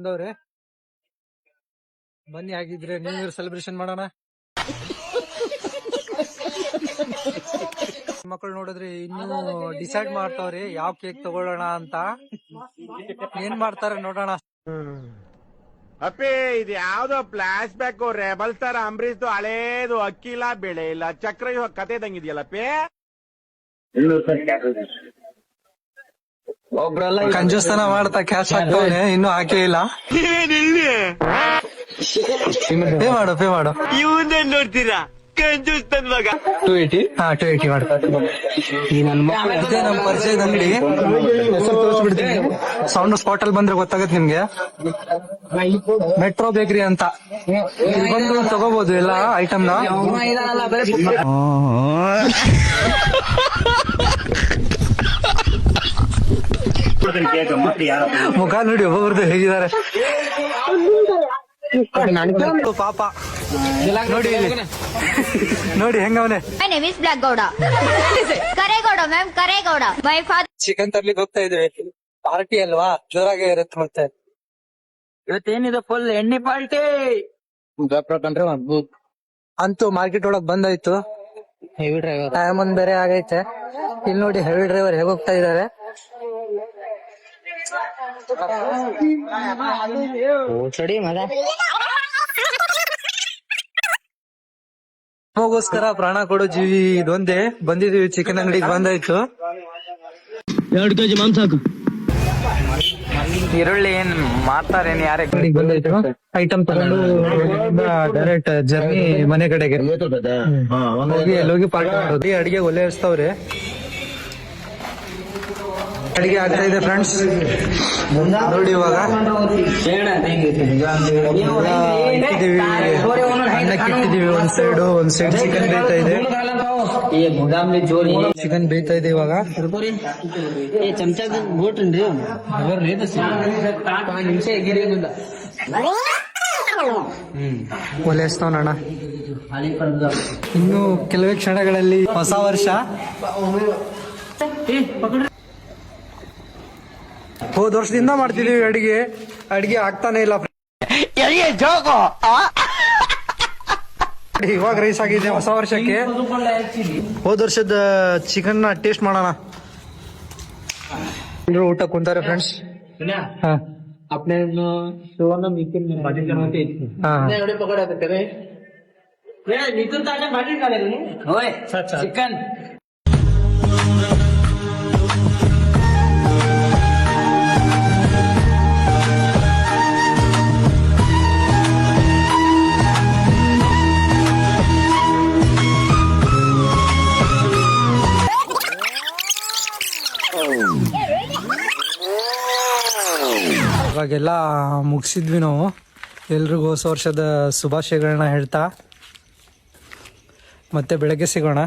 ಬಂದವ್ರೆ ಬನ್ನಿ, ಆಗಿದ್ರೆ ನ್ಯೂ ಇಯರ್ ಸೆಲೆಬ್ರೇಷನ್ ಮಾಡೋಣ. ಮಕ್ಕಳು ನೋಡಿದ್ರೆ ಇನ್ನು ಡಿಸೈಡ್ ಮಾಡ್ತಾವ್ರಿ ಯಾವ ಕೇಕ್ ತಗೊಳ್ಳೋಣ ಅಂತ. ಏನ್ ಮಾಡ್ತಾರೆ ನೋಡೋಣ. ಅಪ್ಪಿ ಇದು ಯಾವ್ದೋ flash back rebel star Ambareesh ಹಳೇದು ಅಕ್ಕಿ ಇಲ್ಲ ಬೆಳೆ ಇಲ್ಲ ಚಕ್ರ ಕತೆ ಇದಂಗಿದೆಯಲ್ಲಪ್ಪಿ. ಕಂಜೂಸ್ತನ ಮಾಡ್ತಾ ಕ್ಯಾಶ್ ಹಾಕ್ತವನೆ, ಇನ್ನು ಹಾಕೇ ಇಲ್ಲ. ಪೇ ಮಾಡು ಇವನ್ನೇ ನೋಡ್ತೀರಾ ಕಂಜೂಸ್ತನ್ ಮಗ. 280. 280 ಮಾಡ್ತಾರೆ. ಇದೇ ನಮ್ ಪರಿಚಯದ ಅಂಗಡಿ. ಹೆಸರು ತೋರಿಸ್ಬಿಡ್ತೀನಿ, ಸೌಂಡ್ ಸ್ಪಾಟ್ ಅಲ್ಲಿ ಬಂದ್ರೆ ಗೊತ್ತಾಗತ್ತೆ ನಿಮ್ಗೆ. ಮೆಟ್ರೋ ಬೇಕರಿ ಅಂತ. ಇಲ್ಲಿ ಬಂದು ತಗೋಬಹುದು ಎಲ್ಲ ಐಟಮ್ ನ. ಮುಖ ನೋಡಿ ಒಬ್ಬೊಬ್ರದ್ದು ಹೇಗಿದ್ದಾರೆ ಪಾಪ. ನೋಡಿ ನೋಡಿ ಹೆಂಗವನೆ. ಚಿಕನ್ ತರ್ಲಿಕ್ಕೆ ಹೋಗ್ತಾ ಇದ್ವಿ. ಪಾರ್ಟಿ ಅಲ್ವಾ, ಜೋರಾಗೆ ಇರುತ್ತೆ. ಮತ್ತೆ ಇವತ್ತೇನಿದೆ ಫುಲ್ ಎಣ್ಣೆ ಪಾರ್ಟಿ. ಅಂತೂ ಮಾರ್ಕೆಟ್ ಒಳಗ್ ಬಂದಾಯ್ತು. ಹೆವಿ ಡ್ರೈವರ್ ಟೈಮ್ ಒಂದ್ ಬೇರೆ ಆಗೈತೆ. ಇಲ್ಲಿ ನೋಡಿ ಹೆವಿ ಡ್ರೈವರ್ ಹೇಗ್ ಹೋಗ್ತಾ ಇದಾರೆ. ನಮಗೋಸ್ಕರ ಪ್ರಾಣ ಕೊಡೋ ಜೀವಿ ಇದೊಂದೇ. ಬಂದಿದೀವಿ ಚಿಕನ್ ಅಂಗಡಿಗೆ ಬಂದಾಯ್ತು. 2 kg ಮಾಂಸ ಹಾಕು. ಈರುಳ್ಳಿ ಏನ್ ಮಾರ್ತಾರೇನ್ ಯಾರೇ ಬಂದಾಯ್ತು. ಐಟಮ್ ತಗೊಂಡು ಡೈರೆಕ್ಟ್ ಜರ್ನಿ ಮನೆ ಕಡೆಗೆ ಹೋಗಿ ಪಾರ್ಟಿ ಮಾಡೋದು. ಅಡಿಗೆ ಒಲೆ ಹಚ್ತಾವ್ರೆ. ಅಡಿಗೆ ಆಗ್ತಾ ಇದೆ ಫ್ರೆಂಡ್ಸ್, ನೋಡಿ. ಇವಾಗ ಇಟ್ಟಿದೀವಿ, ಅನ್ನಕ್ಕೆ ಇಟ್ಟಿದೀವಿ. ಒಂದ್ ಸೈಡ್ ಚಿಕನ್ ಬೇಯ್ತಾ ಇದೆ. ಚಿಕನ್ ಬೇಯ್ತಾ ಇದೆ ಇವಾಗ. ಒಲೆ ಹಚ್ತಾವಣ್ಣ. ಇನ್ನು ಕೆಲವೇ ಕ್ಷಣಗಳಲ್ಲಿ ಹೊಸ ವರ್ಷ. ಹೋದ ವರ್ಷದಿಂದ ಮಾಡ್ತಿದೀವಿ ಅಡಿಗೆ ಆಗ್ತಾನೆ ಇಲ್ಲ. ಇವಾಗ ರೈಸ್ ಆಗಿದೆ ಹೊಸ ವರ್ಷಕ್ಕೆ. ಹೋದ ವರ್ಷದ ಚಿಕನ್ ನ ಟೇಸ್ಟ್ ಮಾಡೋಣ. ಊಟ ಕುಂತಾರೆ ಫ್ರೆಂಡ್ಸ್. ಚಿಕನ್ ಇವಾಗೆಲ್ಲ ಮುಗಿಸಿದ್ವಿ ನಾವು. ಎಲ್ರಿಗೂ ಹೊಸ ವರ್ಷದ ಶುಭಾಶಯಗಳನ್ನ ಹೇಳ್ತಾ ಮತ್ತೆ ಬೆಳಗ್ಗೆ ಸಿಗೋಣ.